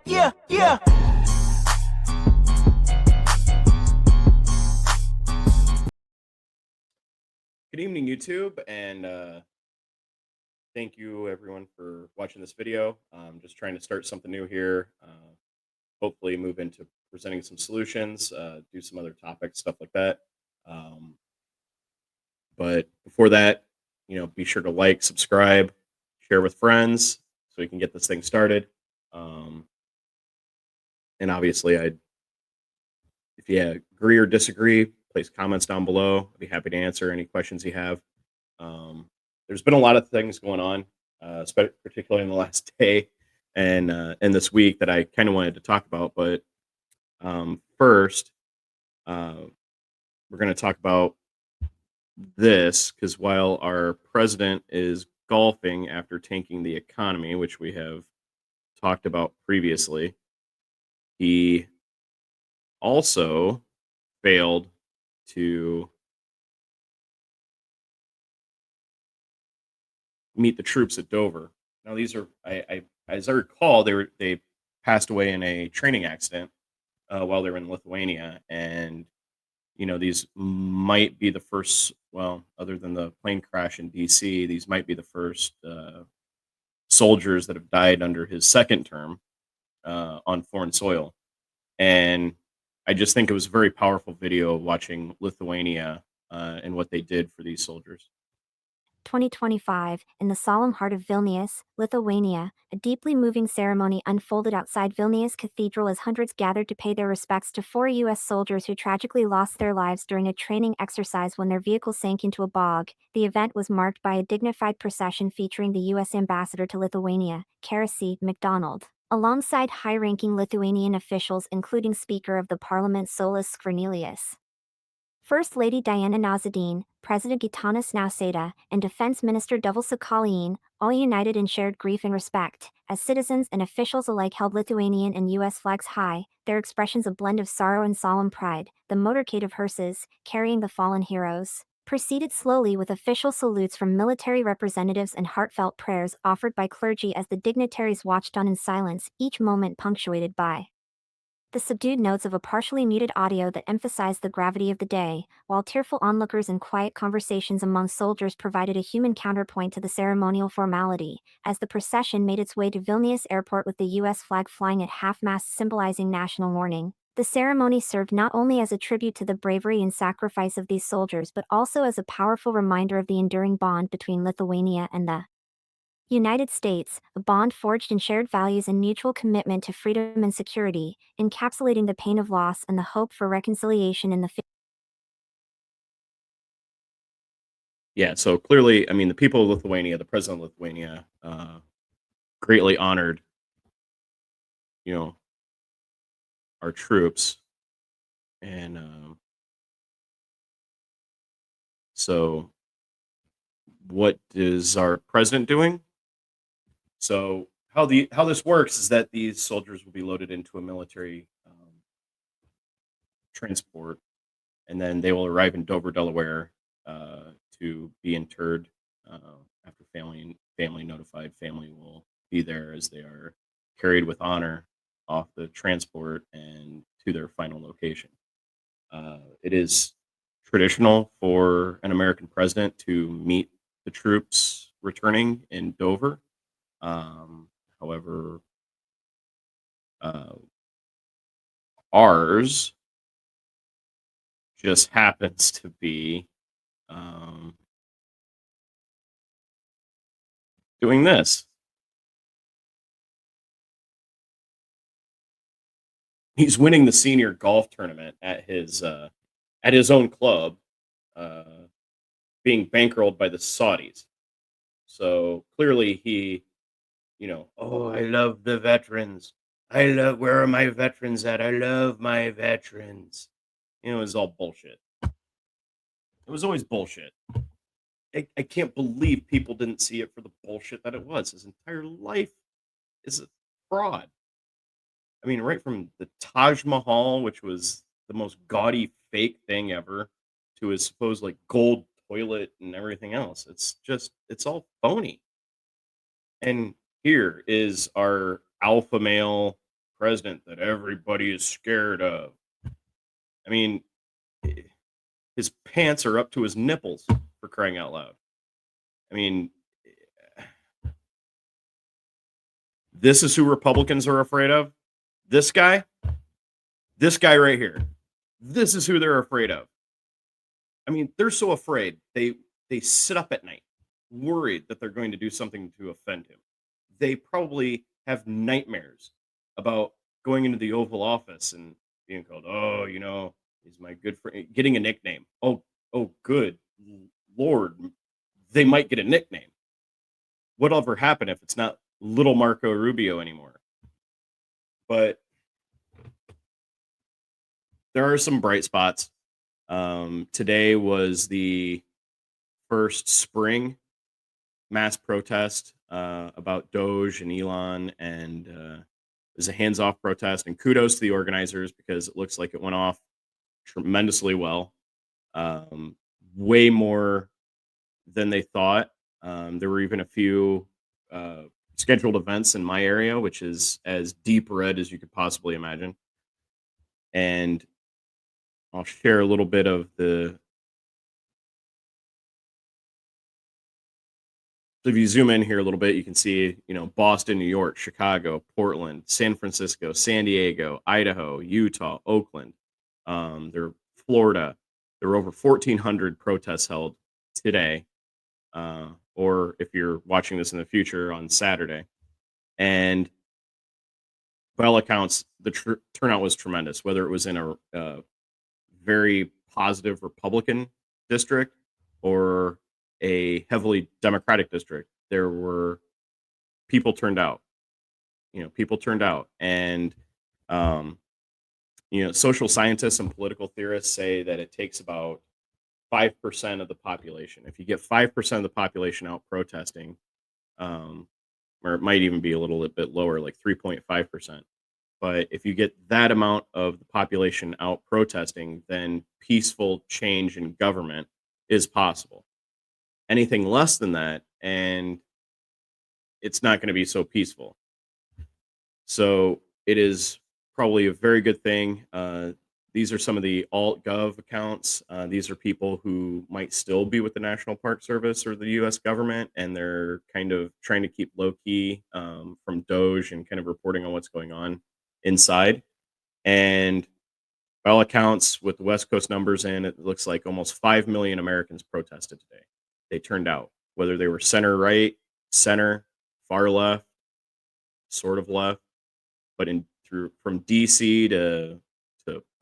Yeah. Good evening, YouTube, and thank you everyone for watching this video. I'm just trying to start something new here. Hopefully, move into presenting some solutions, do some other topics, stuff like that. Um, but before that, be sure to like, subscribe, share with friends, so we can get this thing started. Um, and obviously, if you agree or disagree, place comments down below. I'd be happy to answer any questions you have. Um, there's been a lot of things going on, particularly in the last day and this week that I kind of wanted to talk about. But first, uh, we're going to talk about this because while our president is golfing after tanking the economy, which we have talked about previously, he also failed to meet the troops at Dover. Now, these are, as I recall, they passed away in a training accident while they were in Lithuania, and these might be the first. Well, other than the plane crash in D.C., these might be the first soldiers that have died under his second term on foreign soil. And I just think it was a very powerful video watching Lithuania and what they did for these soldiers. 2025, in the solemn heart of Vilnius, Lithuania, a deeply moving ceremony unfolded outside Vilnius Cathedral as hundreds gathered to pay their respects to 4 U.S. soldiers who tragically lost their lives during a training exercise when their vehicle sank into a bog. The event was marked by a dignified procession featuring the U.S. ambassador to Lithuania, Karasi McDonald, alongside high-ranking Lithuanian officials including Speaker of the Parliament Saulius Skvernelius, First Lady Diana Nausėdienė, President Gitanas Nausėda, and Defense Minister Dovilė Šakalienė, all united in shared grief and respect. As citizens and officials alike held Lithuanian and U.S. flags high, their expressions a blend of sorrow and solemn pride. The motorcade of hearses, carrying the fallen heroes, proceeded slowly with official salutes from military representatives and heartfelt prayers offered by clergy as the dignitaries watched on in silence, each moment punctuated by the subdued notes of a partially muted audio that emphasized the gravity of the day, while tearful onlookers and quiet conversations among soldiers provided a human counterpoint to the ceremonial formality. As the procession made its way to Vilnius Airport with the U.S. flag flying at half-mast symbolizing national mourning, the ceremony served not only as a tribute to the bravery and sacrifice of these soldiers but also as a powerful reminder of the enduring bond between Lithuania and the United States, a bond forged in shared values and mutual commitment to freedom and security, encapsulating the pain of loss and the hope for reconciliation in the Yeah, so clearly, I mean, the people of Lithuania, the president of Lithuania, greatly honored, you know, our troops, and so what is our president doing? So how this works is that these soldiers will be loaded into a military transport, and then they will arrive in Dover, Delaware, to be interred. After family notified, family will be there as they are carried with honor off the transport and to their final location. It is traditional for an American president to meet the troops returning in Dover. However, uh, ours just happens to be um, doing this. He's winning the senior golf tournament at his own club, uh, being bankrolled by the Saudis. So clearly, oh, I love the veterans. Where are my veterans at? I love my veterans. It was all bullshit. It was always bullshit. I can't believe people didn't see it for the bullshit that it was. His entire life is a fraud. I mean, right from the Taj Mahal, which was the most gaudy fake thing ever, to his supposed like gold toilet and everything else. It's all phony. And here is our alpha male president that everybody is scared of. I mean, eh, his pants are up to his nipples, for crying out loud. I mean, eh, this is who Republicans are afraid of. This guy, this guy right here. This is who they're afraid of. I mean, they're so afraid they sit up at night, worried that they're going to do something to offend him. They probably have nightmares about going into the Oval Office and being called, "Oh, he's my good friend," getting a nickname. Oh, good Lord, they might get a nickname. What'll ever happen if it's not little Marco Rubio anymore? But there are some bright spots. Today was the first spring mass protest about Doge and Elon, and it was a hands-off protest. And kudos to the organizers because it looks like it went off tremendously well. Um, Way more than they thought. There were even a few uh, scheduled events in my area, which is as deep red as you could possibly imagine. And I'll share a little bit of the. So if you zoom in here a little bit, you can see, Boston, New York, Chicago, Portland, San Francisco, San Diego, Idaho, Utah, Oakland, there, Florida. There were over 1,400 protests held today, or if you're watching this in the future on Saturday. And by all accounts, the turnout was tremendous, whether it was in a very positive Republican district or a heavily Democratic district. There were people turned out. People turned out, and um, social scientists and political theorists say that it takes about 5% of the population. If you get 5% of the population out protesting, um, or it might even be a little bit lower, like 3.5%. But if you get that amount of the population out protesting, then peaceful change in government is possible. Anything less than that, and it's not going to be so peaceful. So it is probably a very good thing. These are some of the alt gov accounts. These are people who might still be with the National Park Service or the U.S. government, and they're kind of trying to keep low key from Doge and kind of reporting on what's going on inside. And by all accounts, with the West Coast numbers in, it looks like almost 5 million Americans protested today. They turned out, whether they were center right, center, far left, sort of left, but in through from DC to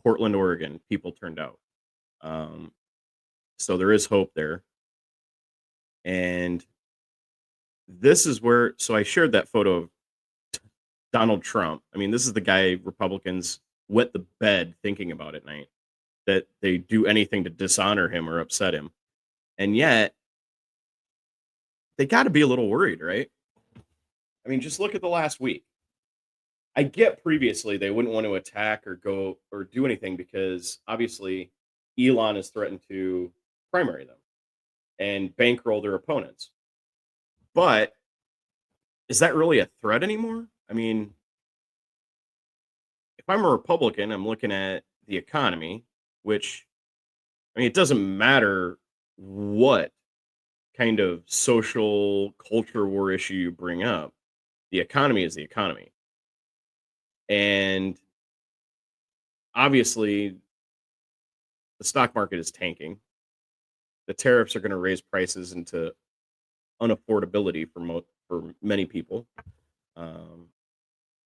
Portland, Oregon, people turned out. Um, so there is hope there. And this is where, so I shared that photo of Donald Trump. I mean, this is the guy Republicans wet the bed thinking about at night, that they do anything to dishonor him or upset him. And yet, they got to be a little worried, right? I mean, just look at the last week. I get previously they wouldn't want to attack or go or do anything because obviously Elon has threatened to primary them and bankroll their opponents. But is that really a threat anymore? I mean, if I'm a Republican, I'm looking at the economy, which, I mean, it doesn't matter what kind of social culture war issue you bring up. The economy is the economy. And obviously, the stock market is tanking. The tariffs are going to raise prices into unaffordability for many people. Um,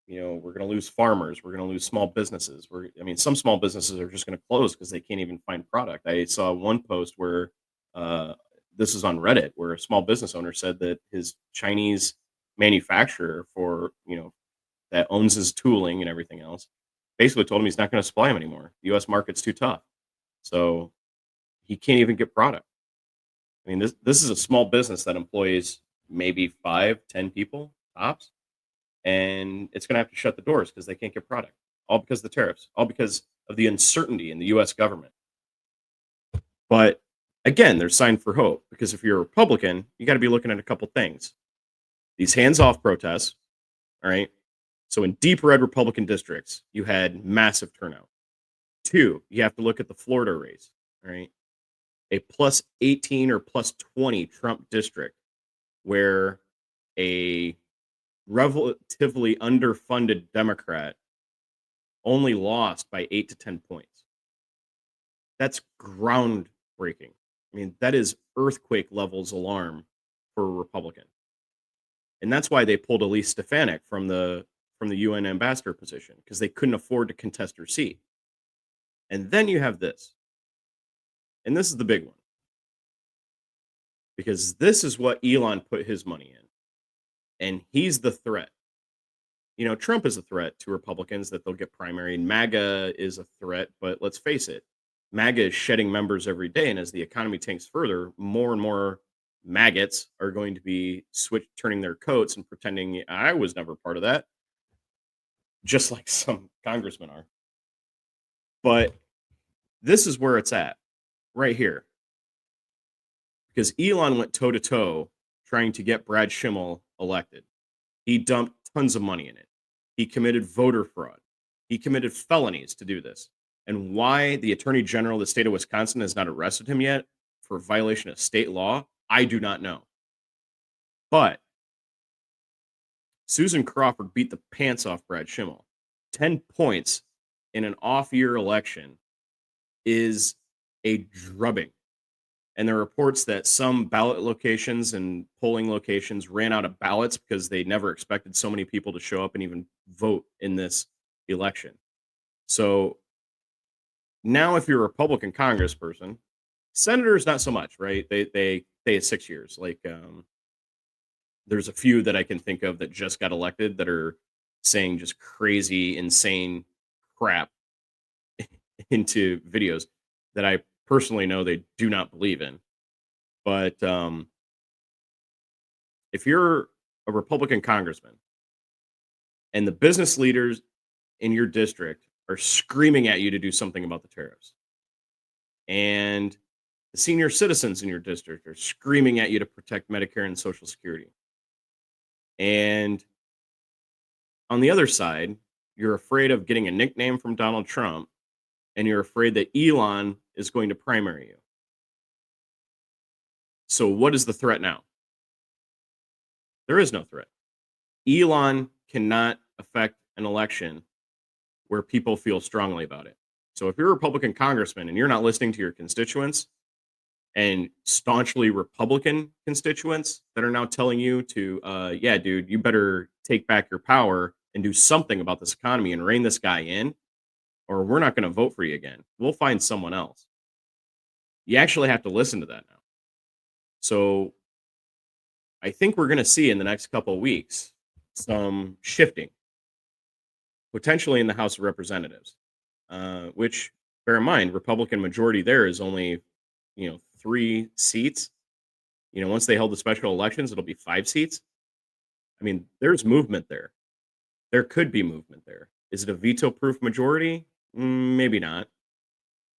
we're going to lose farmers. We're going to lose small businesses. I mean, some small businesses are just going to close because they can't even find product. I saw one post where uh, this is on Reddit, where a small business owner said that his Chinese manufacturer that owns his tooling and everything else basically told him he's not going to supply him anymore. The U.S. market's too tough, so he can't even get product. I mean, this is a small business that employs maybe 5, 10 people tops, and it's going to have to shut the doors because they can't get product. All because of the tariffs. All because of the uncertainty in the U.S. government. But again, there's sign for hope because if you're a Republican, you got to be looking at a couple things. These hands-off protests, all right. So in deep red Republican districts, you had massive turnout. Two, you have to look at the Florida race, right? A plus 18 or plus 20 Trump district where a relatively underfunded Democrat only lost by 8 to 10 points. That's groundbreaking. I mean, that is earthquake levels alarm for a Republican. And that's why they pulled Elise Stefanik from the UN ambassador position, because they couldn't afford to contest her seat. And then you have this. And this is the big one. Because this is what Elon put his money in. And he's the threat. You know, Trump is a threat to Republicans that they'll get primary. And MAGA is a threat, but let's face it, MAGA is shedding members every day. And as the economy tanks further, more and more maggots are going to be turning their coats and pretending I was never part of that, just like some congressmen are. But this is where it's at, right here. Because Elon went toe to toe trying to get Brad Schimmel elected. He dumped tons of money in it. He committed voter fraud. He committed felonies to do this. And why the Attorney General of the state of Wisconsin has not arrested him yet for violation of state law, I do not know. But Susan Crawford beat the pants off Brad Schimmel. 10 points in an off-year election is a drubbing. And there are reports that some ballot locations and polling locations ran out of ballots because they never expected so many people to show up and even vote in this election. So now if you're a Republican congressperson, senators not so much, right? They stay 6 years. Like there's a few that I can think of that just got elected that are saying just crazy, insane crap into videos that I personally know they do not believe in. But if you're a Republican congressman and the business leaders in your district are screaming at you to do something about the tariffs, and the senior citizens in your district are screaming at you to protect Medicare and Social Security, and on the other side, you're afraid of getting a nickname from Donald Trump, and you're afraid that Elon is going to primary you. So what is the threat now? There is no threat. Elon cannot affect an election where people feel strongly about it. So if you're a Republican congressman and you're not listening to your constituents and staunchly Republican constituents that are now telling you to, yeah, dude, you better take back your power and do something about this economy and rein this guy in, or we're not going to vote for you again. We'll find someone else. You actually have to listen to that now. So I think we're going to see in the next couple of weeks some shifting, potentially in the House of Representatives, which, bear in mind, Republican majority there is only, 3 seats. Once they held the special elections, it'll be 5 seats. I mean, there's movement there. There could be movement there. Is it a veto-proof majority? Maybe not.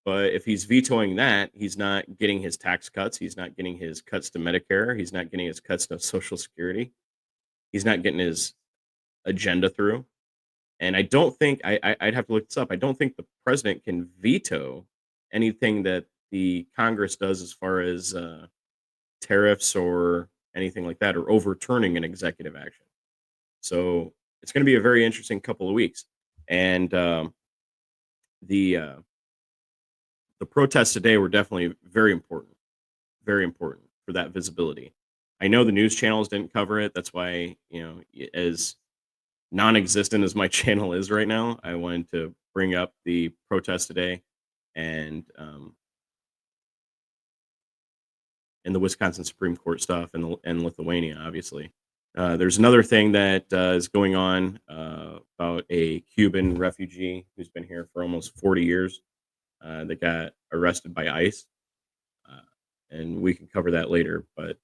But if he's vetoing that, he's not getting his tax cuts. He's not getting his cuts to Medicare. He's not getting his cuts to Social Security. He's not getting his agenda through. And I don't think I'd have to look this up. I don't think the president can veto anything that the Congress does as far as tariffs or anything like that, or overturning an executive action. So it's going to be a very interesting couple of weeks. And the protests today were definitely very important for that visibility. I know the news channels didn't cover it. That's why, as non-existent as my channel is right now, I wanted to bring up the protest today and the Wisconsin Supreme Court stuff and Lithuania, obviously. There's another thing that is going on about a Cuban refugee who's been here for almost 40 years that got arrested by ICE. And we can cover that later. But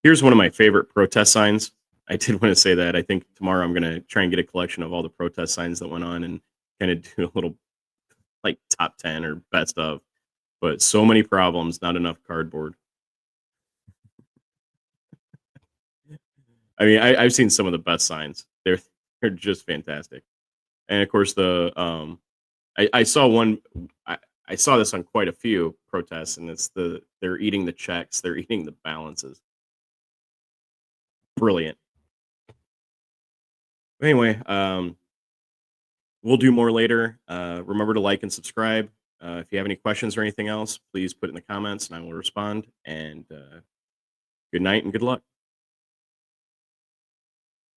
here's one of my favorite protest signs. I did want to say that. I think tomorrow I'm going to try and get a collection of all the protest signs that went on and kind of do a little like top 10 or best of. But so many problems, not enough cardboard. I mean, I've seen some of the best signs. They're just fantastic. And of course, I saw one. I, I saw this on quite a few protests, and they're eating the checks, they're eating the balances. Brilliant. Anyway, we'll do more later. Remember to like and subscribe. If you have any questions or anything else, please put it in the comments, and I will respond. And good night and good luck.